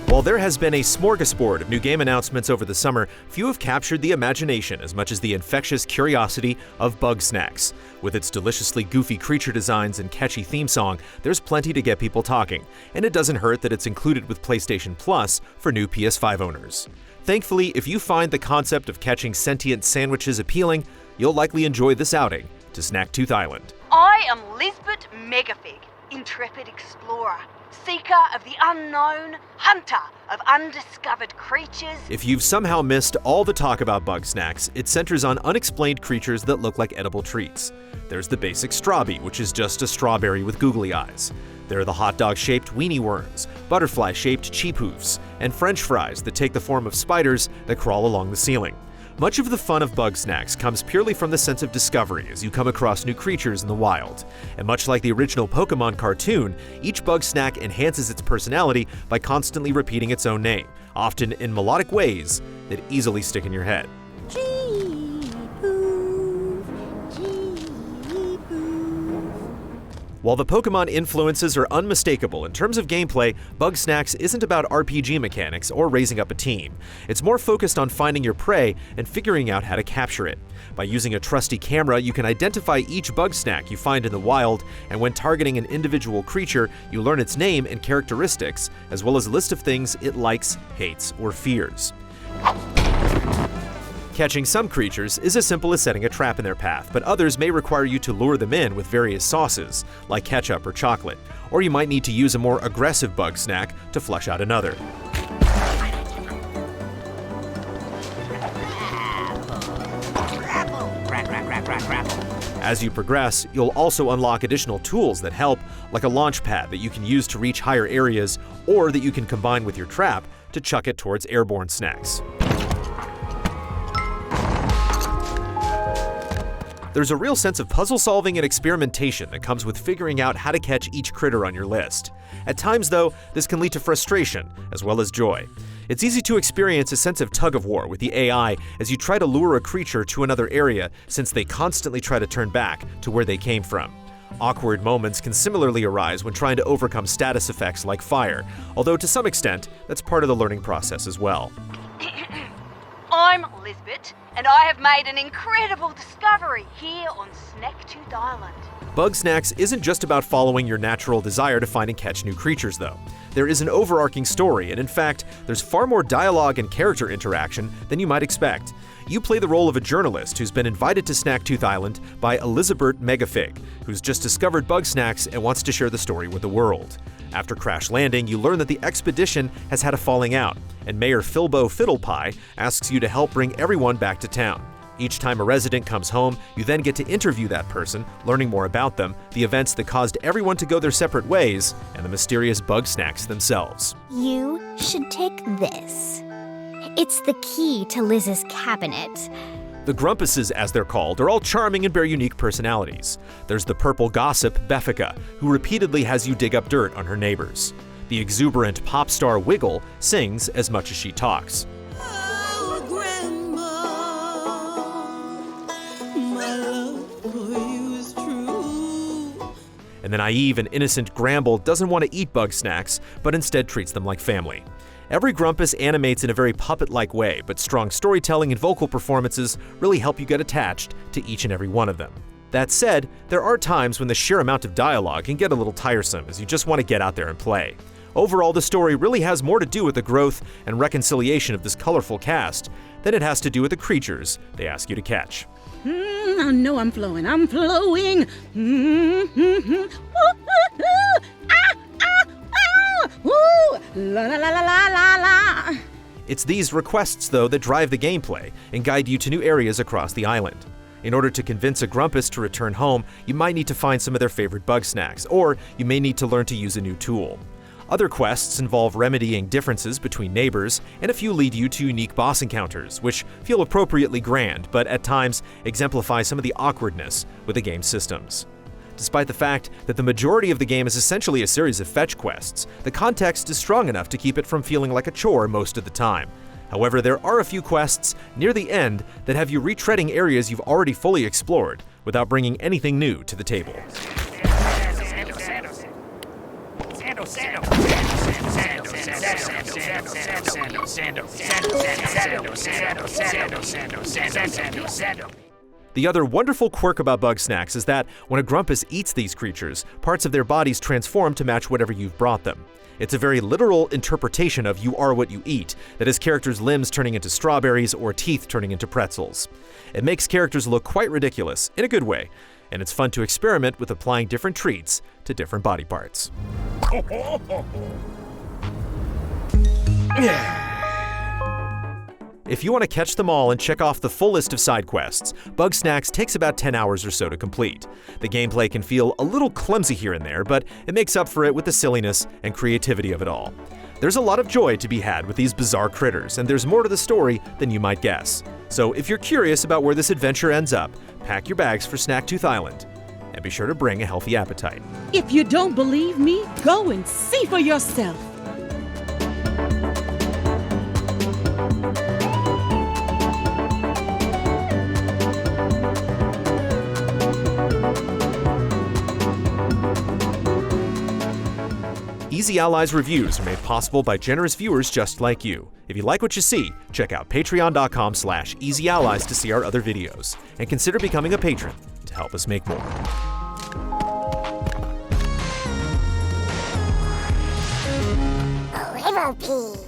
While there has been a smorgasbord of new game announcements over the summer, few have captured the imagination as much as the infectious curiosity of Bugsnax. With its deliciously goofy creature designs and catchy theme song, there's plenty to get people talking, and it doesn't hurt that it's included with PlayStation Plus for new PS5 owners. Thankfully, if you find the concept of catching sentient sandwiches appealing, you'll likely enjoy this outing to Snacktooth Island. I am Lisbeth Megafig, intrepid explorer, seeker of the unknown, hunter of undiscovered creatures. If you've somehow missed all the talk about Bugsnax, it centers on unexplained creatures that look like edible treats. There's the basic strawbee, which is just a strawberry with googly eyes. There are the hot dog-shaped weenie worms, butterfly-shaped cheap hoofs, and french fries that take the form of spiders that crawl along the ceiling. Much of the fun of Bugsnax comes purely from the sense of discovery as you come across new creatures in the wild. And much like the original Pokemon cartoon, each Bugsnax enhances its personality by constantly repeating its own name, often in melodic ways that easily stick in your head. While the Pokemon influences are unmistakable in terms of gameplay, Bugsnax isn't about RPG mechanics or raising up a team. It's more focused on finding your prey and figuring out how to capture it. By using a trusty camera, you can identify each Bugsnax you find in the wild, and when targeting an individual creature, you learn its name and characteristics, as well as a list of things it likes, hates, or fears. Catching some creatures is as simple as setting a trap in their path, but others may require you to lure them in with various sauces, like ketchup or chocolate, or you might need to use a more aggressive Bugsnax to flush out another. As you progress, you'll also unlock additional tools that help, like a launch pad that you can use to reach higher areas, or that you can combine with your trap to chuck it towards airborne snacks. There's a real sense of puzzle solving and experimentation that comes with figuring out how to catch each critter on your list. At times, though, this can lead to frustration as well as joy. It's easy to experience a sense of tug-of-war with the AI as you try to lure a creature to another area, since they constantly try to turn back to where they came from. Awkward moments can similarly arise when trying to overcome status effects like fire, although to some extent, that's part of the learning process as well. I'm Lisbeth, and I have made an incredible discovery here on Snacktooth Island. Bugsnax isn't just about following your natural desire to find and catch new creatures, though. There is an overarching story, and in fact, there's far more dialogue and character interaction than you might expect. You play the role of a journalist who's been invited to Snacktooth Island by Elizabeth Megafig, who's just discovered Bugsnax and wants to share the story with the world. After crash landing, you learn that the expedition has had a falling out, and Mayor Filbo Fiddlepie asks you to help bring everyone back to town. Each time a resident comes home, you then get to interview that person, learning more about them, the events that caused everyone to go their separate ways, and the mysterious Bugsnax themselves. You should take this. It's the key to Liz's cabinet. The Grumpuses, as they're called, are all charming and bear unique personalities. There's the purple gossip, Beffica, who repeatedly has you dig up dirt on her neighbors. The exuberant pop star Wiggle sings as much as she talks. Oh, Grandma, my love for you is true. And the naive and innocent Gramble doesn't want to eat Bugsnax, but instead treats them like family. Every Grumpus animates in a very puppet-like way, but strong storytelling and vocal performances really help you get attached to each and every one of them. That said, there are times when the sheer amount of dialogue can get a little tiresome as you just want to get out there and play. Overall, the story really has more to do with the growth and reconciliation of this colorful cast than it has to do with the creatures they ask you to catch. I know I'm flowing. La la la la la la. It's these requests, though, that drive the gameplay and guide you to new areas across the island. In order to convince a Grumpus to return home, you might need to find some of their favorite Bugsnax, or you may need to learn to use a new tool. Other quests involve remedying differences between neighbors, and a few lead you to unique boss encounters, which feel appropriately grand, but at times exemplify some of the awkwardness with the game's systems. Despite the fact that the majority of the game is essentially a series of fetch quests, the context is strong enough to keep it from feeling like a chore most of the time. However, there are a few quests near the end that have you retreading areas you've already fully explored without bringing anything new to the table. The other wonderful quirk about Bugsnax is that when a Grumpus eats these creatures, parts of their bodies transform to match whatever you've brought them. It's a very literal interpretation of you are what you eat, that is characters' limbs turning into strawberries or teeth turning into pretzels. It makes characters look quite ridiculous, in a good way, and it's fun to experiment with applying different treats to different body parts. If you want to catch them all and check off the full list of side quests, Bugsnax takes about 10 hours or so to complete. The gameplay can feel a little clumsy here and there, but it makes up for it with the silliness and creativity of it all. There's a lot of joy to be had with these bizarre critters, and there's more to the story than you might guess. So if you're curious about where this adventure ends up, pack your bags for Snacktooth Island, and be sure to bring a healthy appetite. If you don't believe me, go and see for yourself. Easy Allies reviews are made possible by generous viewers just like you. If you like what you see, check out patreon.com/easyallies to see our other videos, and consider becoming a patron to help us make more. Liverpool.